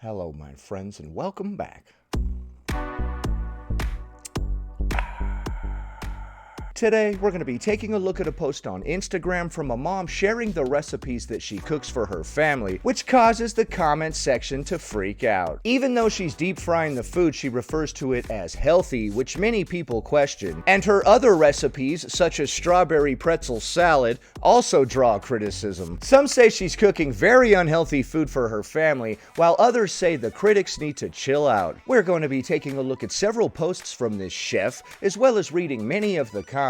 Hello, my friends, and welcome back. Today, we're going to be taking a look at a post on Instagram from a mom sharing the recipes that she cooks for her family, which causes the comment section to freak out. Even though she's deep frying the food, she refers to it as healthy, which many people question. And her other recipes, such as strawberry pretzel salad, also draw criticism. Some say she's cooking very unhealthy food for her family, while others say the critics need to chill out. We're going to be taking a look at several posts from this chef, as well as reading many of the comments,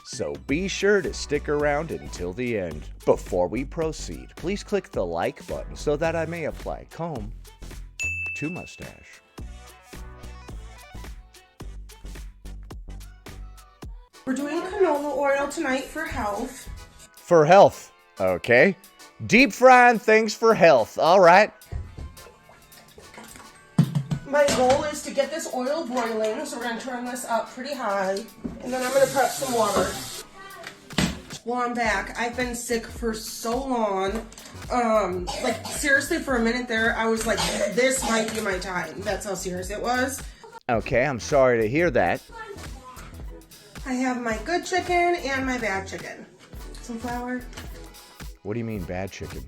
so be sure to stick around until the end. Before we proceed, please click the like button so that I may apply comb to mustache. We're doing canola oil tonight for health. For health, okay. Deep frying things for health, all right. My goal is to get this oil boiling, so we're going to turn this up pretty high, and then I'm going to prep some water. Well, I'm back. I've been sick for so long. Like, seriously, for a minute there, I was like, this might be my time. That's how serious it was. Okay, I'm sorry to hear that. I have my good chicken and my bad chicken. Some flour. What do you mean bad chicken?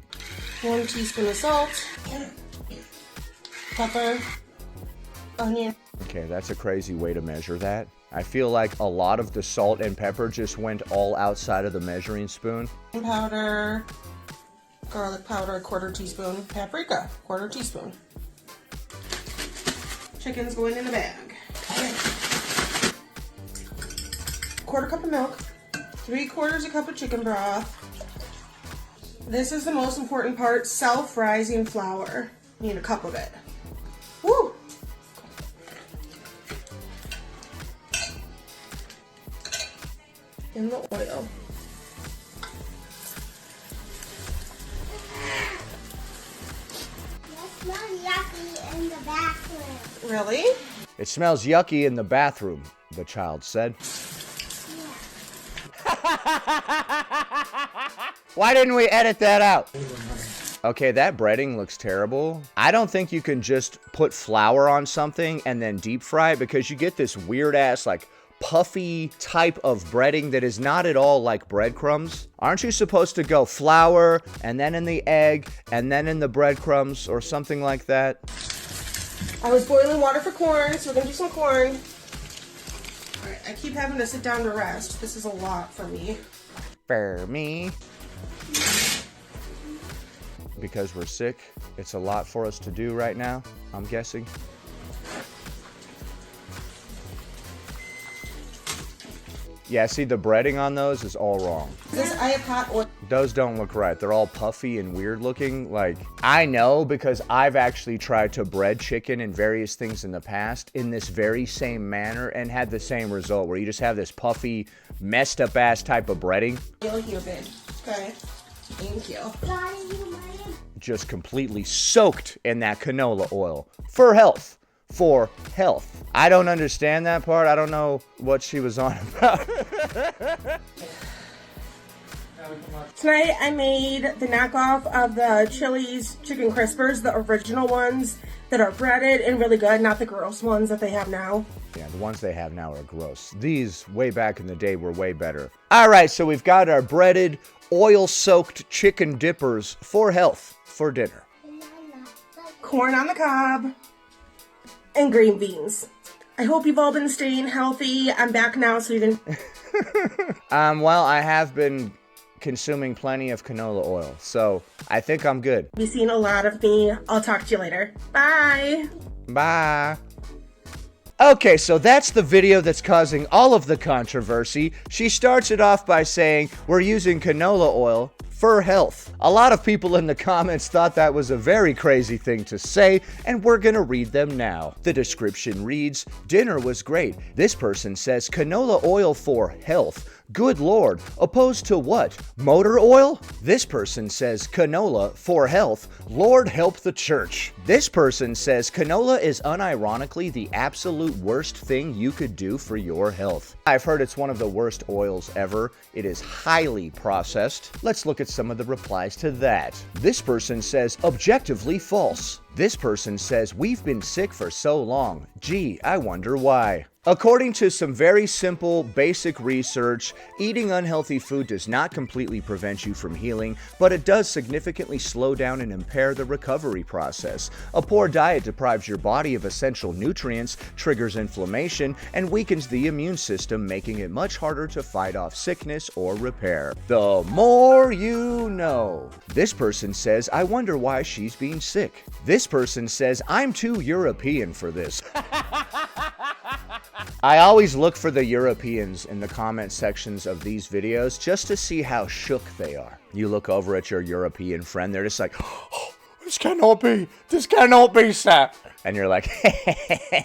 1 teaspoon of salt. Pepper. Onion. Okay, that's a crazy way to measure that. I feel like a lot of the salt and pepper just went all outside of the measuring spoon. Powder, garlic powder, 1/4 teaspoon, paprika, 1/4 teaspoon. Chicken's going in the bag. Okay. 1/4 cup of milk, 3/4 cup of chicken broth. This is the most important part, self-rising flour. Need a cup of it. Woo! In the oil. It smells yucky in the bathroom. Really? It smells yucky in the bathroom, the child said. Why didn't we edit that out? Okay, that breading looks terrible. I don't think you can just put flour on something and then deep fry it, because you get this weird ass, like, puffy type of breading that is not at all like breadcrumbs. Aren't you supposed to go flour and then in the egg and then in the breadcrumbs or something like that? I was boiling water for corn, so we're gonna do some corn. Alright, I keep having to sit down to rest. This is a lot for me. For me. Because we're sick, it's a lot for us to do right now, I'm guessing. Yeah, see, the breading on those is all wrong. I have hot oil. Those don't look right. They're all puffy and weird looking. Like, I know because I've actually tried to bread chicken and various things in the past in this very same manner and had the same result, where you just have this puffy, messed up ass type of breading. Here, babe. Okay. Thank you. Just completely soaked in that canola oil. For health. For health. I don't understand that part. I don't know what she was on about. Tonight I made the knockoff of the Chili's chicken crispers, the original ones that are breaded and really good, not the gross ones that they have now. Yeah, the ones they have now are gross. These, way back in the day, were way better. All right, so we've got our breaded, oil-soaked chicken dippers for health for dinner. Corn on the cob. And green beans. I hope you've all been staying healthy. I'm back now, so you can... Well, I have been consuming plenty of canola oil, so I think I'm good. You've seen a lot of me. I'll talk to you later. Bye! Bye! Okay, so that's the video that's causing all of the controversy. She starts it off by saying, we're using canola oil for health. A lot of people in the comments thought that was a very crazy thing to say, and we're gonna read them now. The description reads, dinner was great. This person says canola oil for health. Good Lord, opposed to what? Motor oil? This person says canola for health. Lord help the church. This person says canola is unironically the absolute worst thing you could do for your health. I've heard it's one of the worst oils ever. It is highly processed. Let's look at some of the replies to that. This person says objectively false. This person says we've been sick for so long. Gee, I wonder why. According to some very simple, basic research, eating unhealthy food does not completely prevent you from healing, but it does significantly slow down and impair the recovery process. A poor diet deprives your body of essential nutrients, triggers inflammation, and weakens the immune system, making it much harder to fight off sickness or repair. The more you know. This person says, I wonder why she's being sick. This person says, I'm too European for this. I always look for the Europeans in the comment sections of these videos just to see how shook they are. You look over at your European friend, they're just like, oh, this cannot be, sir. And you're like,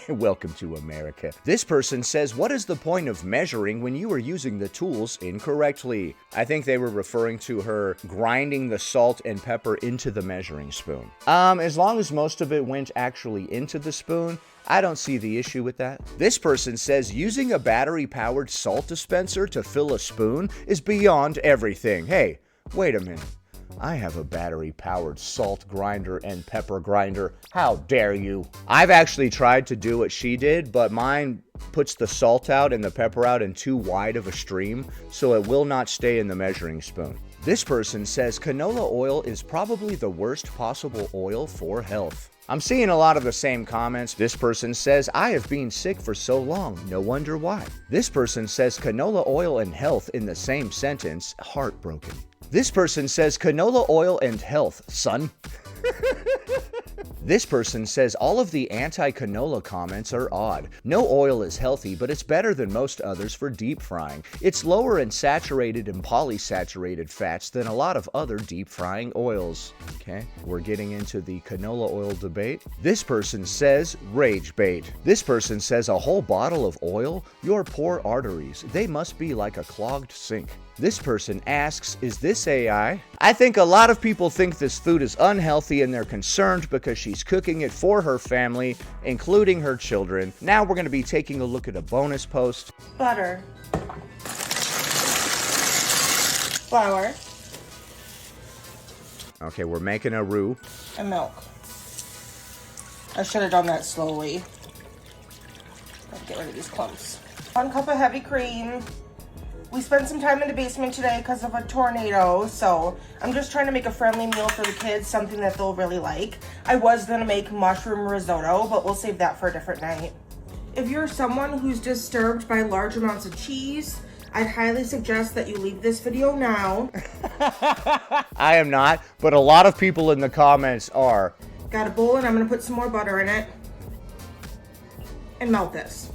welcome to America. This person says, what is the point of measuring when you are using the tools incorrectly? I think they were referring to her grinding the salt and pepper into the measuring spoon. As long as most of it went actually into the spoon, I don't see the issue with that. This person says using a battery-powered salt dispenser to fill a spoon is beyond everything. Hey, wait a minute. I have a battery-powered salt grinder and pepper grinder. How dare you? I've actually tried to do what she did, but mine puts the salt out and the pepper out in too wide of a stream, so it will not stay in the measuring spoon. This person says canola oil is probably the worst possible oil for health. I'm seeing a lot of the same comments. This person says, I have been sick for so long, no wonder why. This person says canola oil and health in the same sentence, heartbroken. This person says canola oil and health, son. This person says all of the anti-canola comments are odd. No oil is healthy, but it's better than most others for deep frying. It's lower in saturated and polysaturated fats than a lot of other deep frying oils. Okay, we're getting into the canola oil debate. This person says rage bait. This person says a whole bottle of oil? Your poor arteries. They must be like a clogged sink. This person asks, is this AI? I think a lot of people think this food is unhealthy and they're concerned because she's cooking it for her family, including her children. Now we're going to be taking a look at a bonus post. Butter. Flour. Okay, we're making a roux. And milk. I should have done that slowly. Let's get rid of these clumps. 1 cup of heavy cream. We spent some time in the basement today because of a tornado, so I'm just trying to make a friendly meal for the kids, something that they'll really like. I was going to make mushroom risotto, but we'll save that for a different night. If you're someone who's disturbed by large amounts of cheese, I'd highly suggest that you leave this video now. I am not, but a lot of people in the comments are. Got a bowl and I'm going to put some more butter in it and melt this.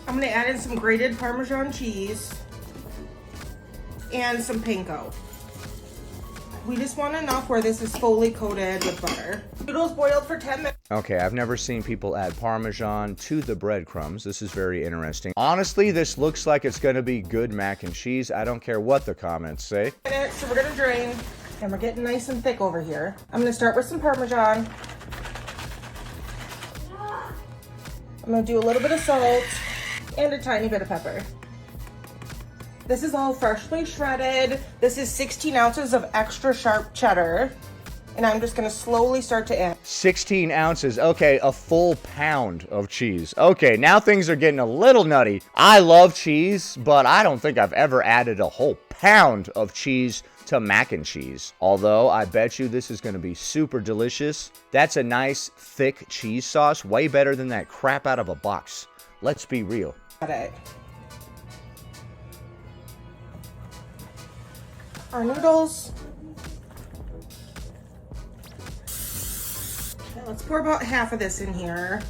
I'm going to add in some grated Parmesan cheese and some panko. We just want enough where this is fully coated with butter. Noodles boiled for 10 minutes. Okay, I've never seen people add Parmesan to the breadcrumbs. This is very interesting. Honestly, this looks like it's gonna be good mac and cheese. I don't care what the comments say. So we're gonna drain, and we're getting nice and thick over here. I'm gonna start with some Parmesan. I'm gonna do a little bit of salt and a tiny bit of pepper. This is all freshly shredded. This is 16 ounces of extra sharp cheddar. And I'm just gonna slowly start to add. 16 ounces, okay, a full pound of cheese. Okay, now things are getting a little nutty. I love cheese, but I don't think I've ever added a whole pound of cheese to mac and cheese. Although, I bet you this is gonna be super delicious. That's a nice, thick cheese sauce, way better than that crap out of a box. Let's be real. Got it. Our noodles. Okay, let's pour about half of this in here.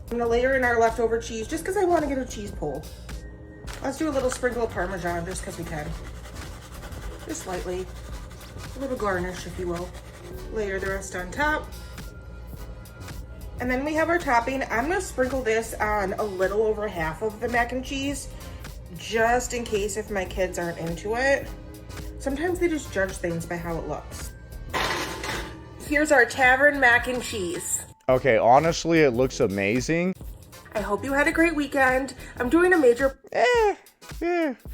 I'm gonna layer in our leftover cheese just because I want to get a cheese pull. Let's do a little sprinkle of Parmesan just because we can. Just slightly. A little garnish, if you will. Layer the rest on top. And then we have our topping. I'm gonna sprinkle this on a little over half of the mac and cheese just in case if my kids aren't into it. Sometimes they just judge things by how it looks. Here's our tavern mac and cheese. Okay, honestly, it looks amazing. I hope you had a great weekend. I'm doing a major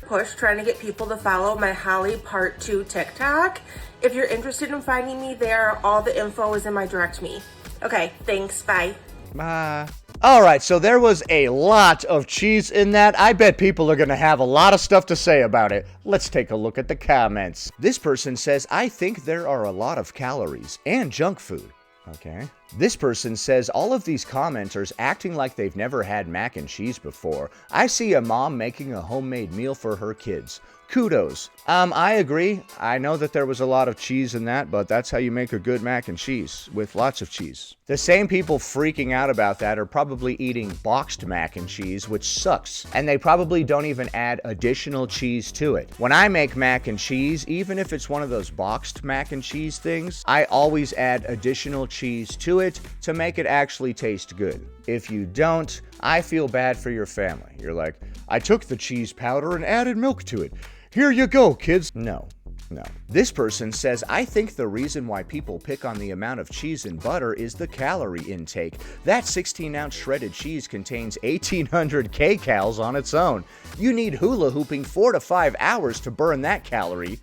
push trying to get people to follow my Holly Part 2 TikTok. If you're interested in finding me there, all the info is in my direct me. Okay, thanks, bye. Bye. Alright, so there was a lot of cheese in that. I bet people are gonna have a lot of stuff to say about it. Let's take a look at the comments. This person says, I think there are a lot of calories and junk food. Okay. This person says, all of these commenters acting like they've never had mac and cheese before. I see a mom making a homemade meal for her kids. Kudos. I agree. I know that there was a lot of cheese in that, but that's how you make a good mac and cheese, with lots of cheese. The same people freaking out about that are probably eating boxed mac and cheese, which sucks. And they probably don't even add additional cheese to it. When I make mac and cheese, even if it's one of those boxed mac and cheese things, I always add additional cheese to it to make it actually taste good. If you don't, I feel bad for your family. You're like, I took the cheese powder and added milk to it. Here you go, kids. No. This person says, I think the reason why people pick on the amount of cheese and butter is the calorie intake. That 16-ounce shredded cheese contains 1,800 kcals on its own. You need hula hooping 4 to 5 hours to burn that calorie.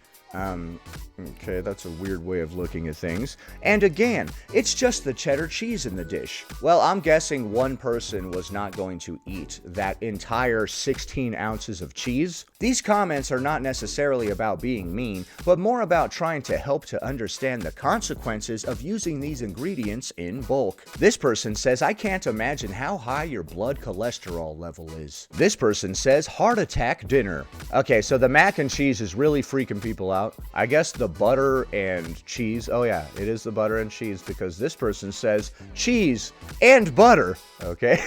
Okay, that's a weird way of looking at things. And again, it's just the cheddar cheese in the dish. Well, I'm guessing one person was not going to eat that entire 16 ounces of cheese. These comments are not necessarily about being mean, but more about trying to help to understand the consequences of using these ingredients in bulk. This person says, I can't imagine how high your blood cholesterol level is. This person says, heart attack dinner. Okay, so the mac and cheese is really freaking people out. I guess the butter and cheese. Oh yeah, it is the butter and cheese because this person says cheese and butter. Okay.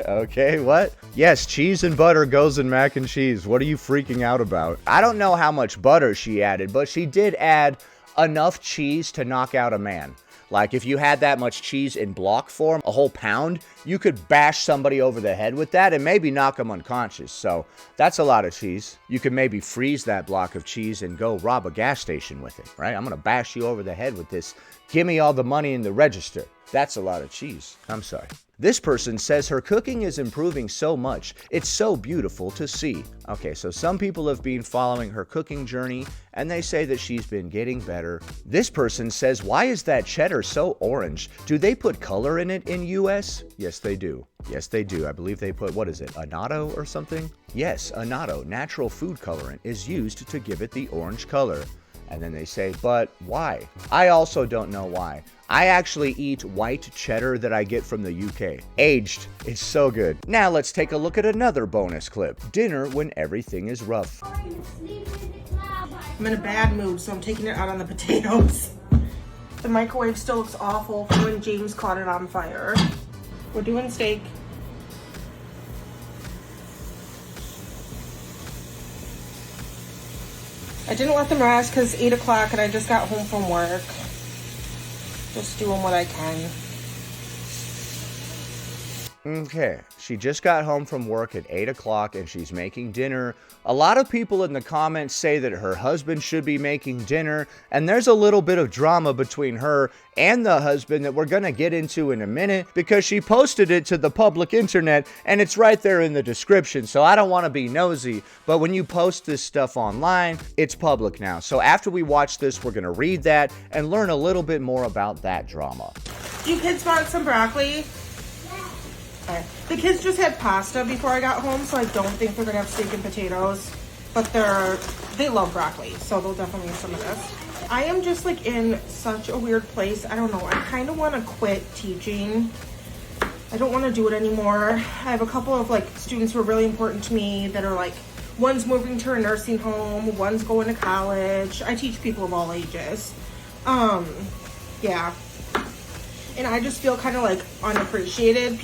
Okay, what? Yes, cheese and butter goes in mac and cheese. What are you freaking out about? I don't know how much butter she added, but she did add enough cheese to knock out a man. Like, if you had that much cheese in block form, a whole pound, you could bash somebody over the head with that and maybe knock them unconscious. So, that's a lot of cheese. You could maybe freeze that block of cheese and go rob a gas station with it, right? I'm gonna bash you over the head with this. Give me all the money in the register. That's a lot of cheese. I'm sorry. This person says her cooking is improving so much. It's so beautiful to see. Okay, so some people have been following her cooking journey and they say that she's been getting better. This person says, why is that cheddar so orange? Do they put color in it in US? Yes, they do. Yes, they do. I believe they put, what is it, annatto or something? Yes, annatto, natural food colorant, is used to give it the orange color. And then they say, but why? I also don't know why. I actually eat white cheddar that I get from the UK. Aged. It's so good. Now let's take a look at another bonus clip. Dinner when everything is rough. I'm in a bad mood, so I'm taking it out on the potatoes. The microwave still looks awful from when James caught it on fire. We're doing steak. I didn't let them rest because 8 o'clock and I just got home from work. Just doing what I can. Okay, she just got home from work at 8 o'clock and she's making dinner. A lot of people in the comments say that her husband should be making dinner, and there's a little bit of drama between her and the husband that we're gonna get into in a minute because she posted it to the public internet and it's right there in the description. So I don't want to be nosy, but when you post this stuff online, it's public now. So after we watch this, we're gonna read that and learn a little bit more about that drama. Do you kids want some broccoli? Okay. The kids just had pasta before I got home, so I don't think they're gonna have steak and potatoes, but they love broccoli, so they'll definitely have some of this. I am just like in such a weird place. I don't know. I kind of want to quit teaching. I don't want to do it anymore. I have a couple of like students who are really important to me that are like, one's moving to a nursing home, one's going to college. I teach people of all ages. Yeah. And I just feel kind of like unappreciated.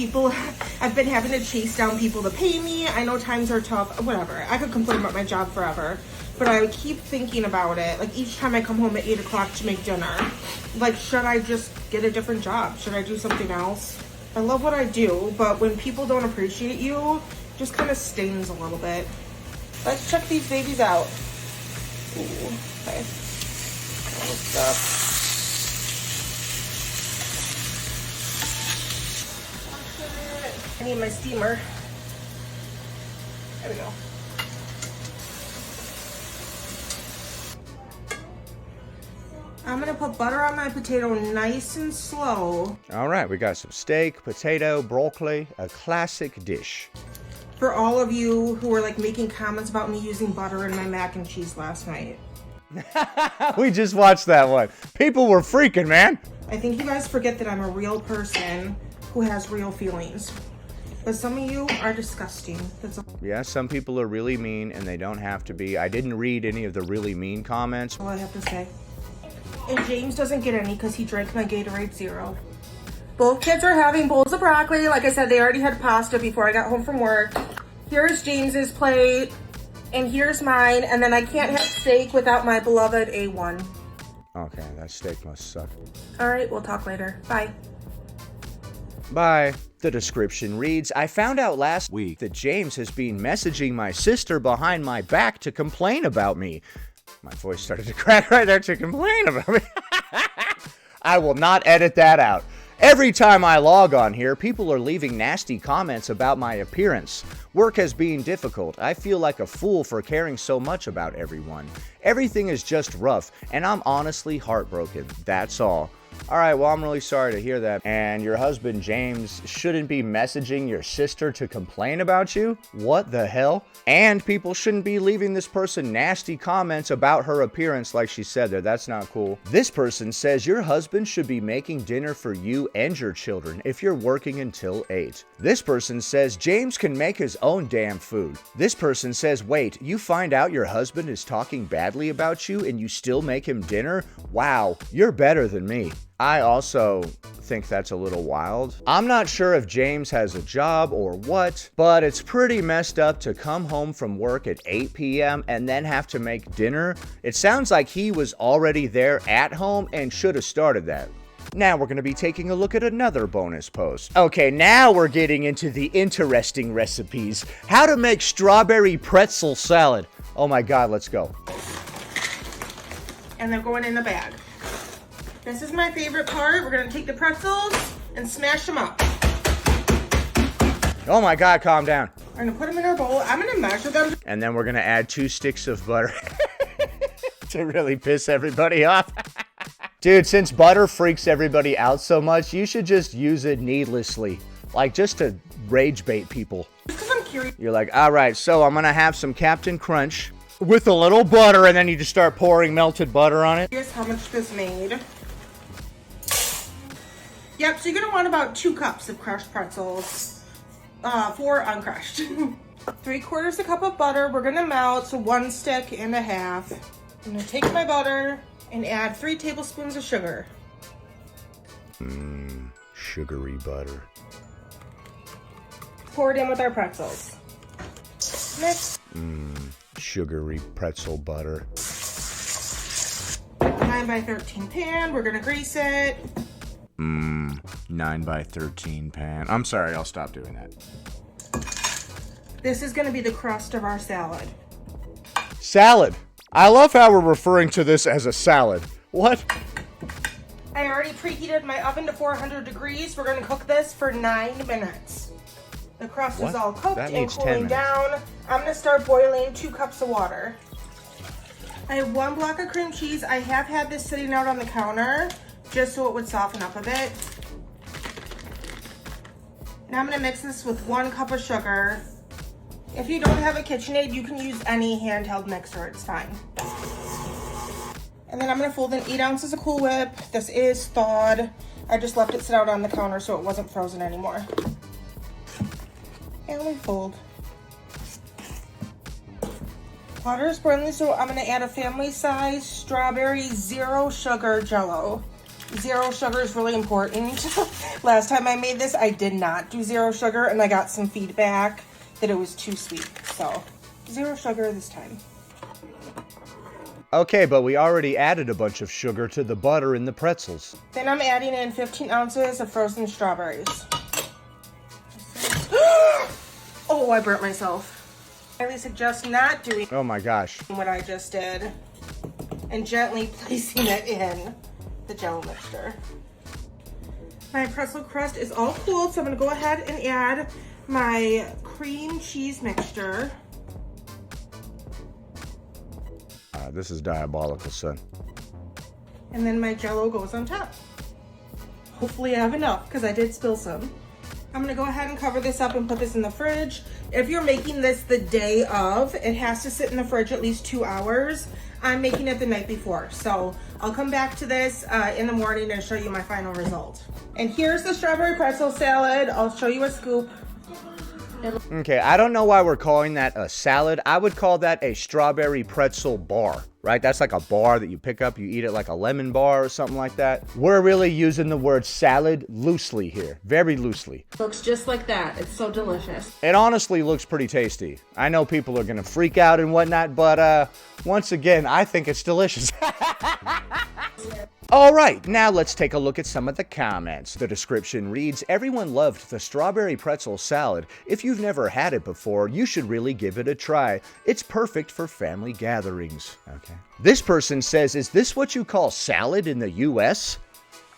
I've been having to chase down people to pay me. I know times are tough, whatever. I could complain about my job forever, but I keep thinking about it. Like each time I come home at 8 o'clock to make dinner, like, should I just get a different job? Should I do something else? I love what I do, but when people don't appreciate you, Just kind of stains a little bit. Let's check these babies out. Ooh, okay. Close up. I need my steamer. There we go. I'm gonna put butter on my potato nice and slow. All right, we got some steak, potato, broccoli, a classic dish. For all of you who were like making comments about me using butter in my mac and cheese last night. We just watched that one. People were freaking, man. I think you guys forget that I'm a real person who has real feelings. But some of you are disgusting. That's all. Yeah, some people are really mean and they don't have to be. I didn't read any of the really mean comments. All I have to say. And James doesn't get any because he drank my Gatorade Zero. Both kids are having bowls of broccoli. Like I said, they already had pasta before I got home from work. Here's James's plate, and here's mine, and then I can't have steak without my beloved A1. Okay, that steak must suck. All right, we'll talk later. Bye. Bye. The description reads, I found out last week that James has been messaging my sister behind my back to complain about me. My voice started to crack right there, to complain about me. I will not edit that out. Every time I log on here, people are leaving nasty comments about my appearance. Work has been difficult. I feel like a fool for caring so much about everyone. Everything is just rough, and I'm honestly heartbroken. That's all. Alright, well, I'm really sorry to hear that. And your husband, James, shouldn't be messaging your sister to complain about you? What the hell? And people shouldn't be leaving this person nasty comments about her appearance like she said there. That's not cool. This person says your husband should be making dinner for you and your children if you're working until 8. This person says James can make his own damn food. This person says, wait, you find out your husband is talking badly about you and you still make him dinner? Wow, you're better than me. I also think that's a little wild. I'm not sure if James has a job or what, but it's pretty messed up to come home from work at 8 p.m. and then have to make dinner. It sounds like he was already there at home and should have started that. Now we're going to be taking a look at another bonus post. Okay, now we're getting into the interesting recipes. How to make strawberry pretzel salad. Oh my God, let's go. And they're going in the bag. This is my favorite part. We're gonna take the pretzels and smash them up. Oh my God, calm down. We're gonna put them in our bowl. I'm gonna measure them. And then we're gonna add 2 sticks of butter to really piss everybody off. Dude, since butter freaks everybody out so much, you should just use it needlessly. Like, just to rage bait people. Just because I'm curious. You're like, all right, so I'm gonna have some Captain Crunch with a little butter, and then you just start pouring melted butter on it. Here's how much this made. Yep, so you're gonna want about 2 cups of crushed pretzels, 4 uncrushed. 3/4 cup of butter, we're gonna melt, so 1 stick and a half. I'm gonna take my butter and add 3 tablespoons of sugar. Sugary butter. Pour it in with our pretzels. Mix. Sugary pretzel butter. 9x13 pan, we're gonna grease it. 9x13 pan. I'm sorry, I'll stop doing that. This is gonna be the crust of our salad. Salad. I love how we're referring to this as a salad. What? I already preheated my oven to 400 degrees. We're gonna cook this for 9 minutes. The crust What? is all cooked That and needs 10 cooling minutes. down. I'm gonna start boiling 2 cups of water. I have 1 block of cream cheese. I have had this sitting out on the counter just so it would soften up a bit. Now I'm gonna mix this with 1 cup of sugar. If you don't have a KitchenAid, you can use any handheld mixer, it's fine. And then I'm gonna fold in 8 ounces of Cool Whip. This is thawed. I just left it sit out on the counter so it wasn't frozen anymore. And we fold. Water is boiling, so I'm gonna add a family size strawberry 0 sugar Jell-O. 0 sugar is really important. Last time I made this, I did not do 0 sugar, and I got some feedback that it was too sweet. So 0 sugar this time. Okay, but we already added a bunch of sugar to the butter in the pretzels. Then I'm adding in 15 ounces of frozen strawberries. Oh, I burnt myself. I highly suggest not doing Oh my gosh. what I just did and gently placing it in the jello mixture. My pretzel crust is all cooled, so I'm gonna go ahead and add my cream cheese mixture. This is diabolical, son. And then my jello goes on top. Hopefully I have enough, because I did spill some. I'm gonna go ahead and cover this up and put this in the fridge. If you're making this the day of, it has to sit in the fridge at least 2 hours. I'm making it the night before, so I'll come back to this in the morning and show you my final result. And here's the strawberry pretzel salad. I'll show you a scoop. Okay, I don't know why we're calling that a salad. I would call that a strawberry pretzel bar, right? That's like a bar that you pick up, you eat it like a lemon bar or something like that. We're really using the word salad loosely here, very loosely. Looks just like that. It's so delicious. It honestly looks pretty tasty. I know people are gonna freak out and whatnot, but once again, I think it's delicious. All right, now let's take a look at some of the comments. The description reads, everyone loved the strawberry pretzel salad. If you've never had it before, you should really give it a try. It's perfect for family gatherings. Okay. This person says, is this what you call salad in the US?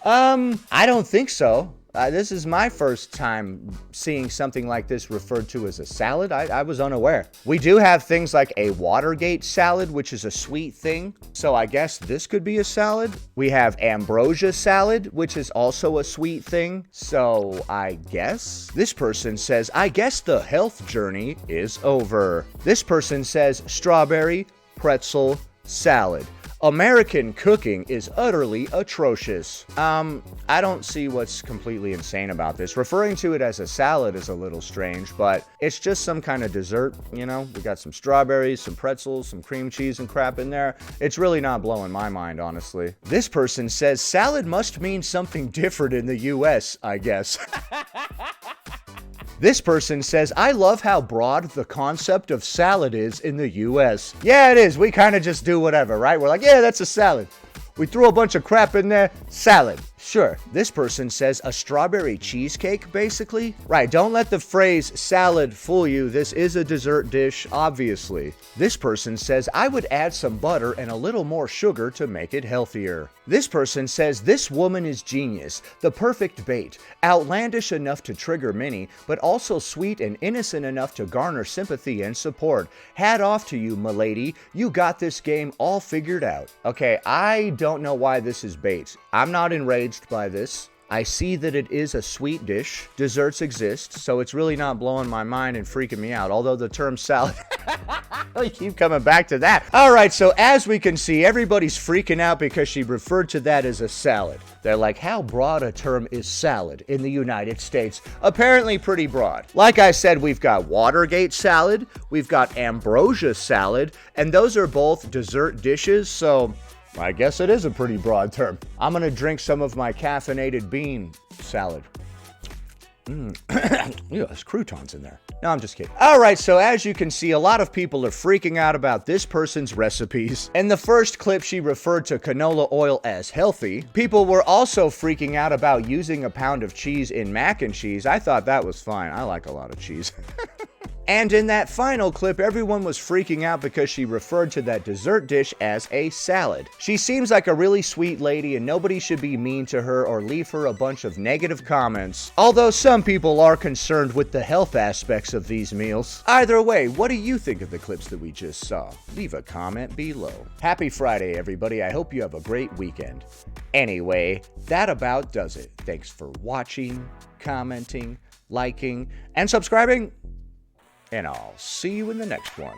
I don't think so. This is my first time seeing something like this referred to as a salad. I was unaware. We do have things like a Watergate salad, which is a sweet thing. So I guess this could be a salad. We have ambrosia salad, which is also a sweet thing. So I guess. This person says, I guess the health journey is over. This person says, strawberry pretzel salad. American cooking is utterly atrocious. I don't see what's completely insane about this. Referring to it as a salad is a little strange, but it's just some kind of dessert, you know? We got some strawberries, some pretzels, some cream cheese and crap in there. It's really not blowing my mind, honestly. This person says salad must mean something different in the US, I guess. This person says, I love how broad the concept of salad is in the US. Yeah, it is. We kind of just do whatever, right? We're like, yeah, that's a salad. We throw a bunch of crap in there, salad. Sure. This person says a strawberry cheesecake, basically. Right, don't let the phrase salad fool you. This is a dessert dish, obviously. This person says, I would add some butter and a little more sugar to make it healthier. This person says, this woman is genius, the perfect bait, outlandish enough to trigger many, but also sweet and innocent enough to garner sympathy and support. Hat off to you, milady. You got this game all figured out. Okay, I don't know why this is bait. I'm not enraged by this. I see that it is a sweet dish. Desserts exist, so it's really not blowing my mind and freaking me out. Although the term salad, I keep coming back to that. All right, so as we can see, everybody's freaking out because she referred to that as a salad. They're like, how broad a term is salad in the United States? Apparently pretty broad. Like I said, we've got Watergate salad, we've got ambrosia salad, and those are both dessert dishes, so I guess it is a pretty broad term. I'm gonna drink some of my caffeinated bean salad. Yeah, there's croutons in there. No, I'm just kidding. All right, so as you can see, a lot of people are freaking out about this person's recipes. In the first clip, she referred to canola oil as healthy. People were also freaking out about using a pound of cheese in mac and cheese. I thought that was fine. I like a lot of cheese. And in that final clip, everyone was freaking out because she referred to that dessert dish as a salad. She seems like a really sweet lady and nobody should be mean to her or leave her a bunch of negative comments. Although some people are concerned with the health aspects of these meals. Either way, what do you think of the clips that we just saw? Leave a comment below. Happy Friday, everybody. I hope you have a great weekend. Anyway, that about does it. Thanks for watching, commenting, liking, and subscribing. And I'll see you in the next one.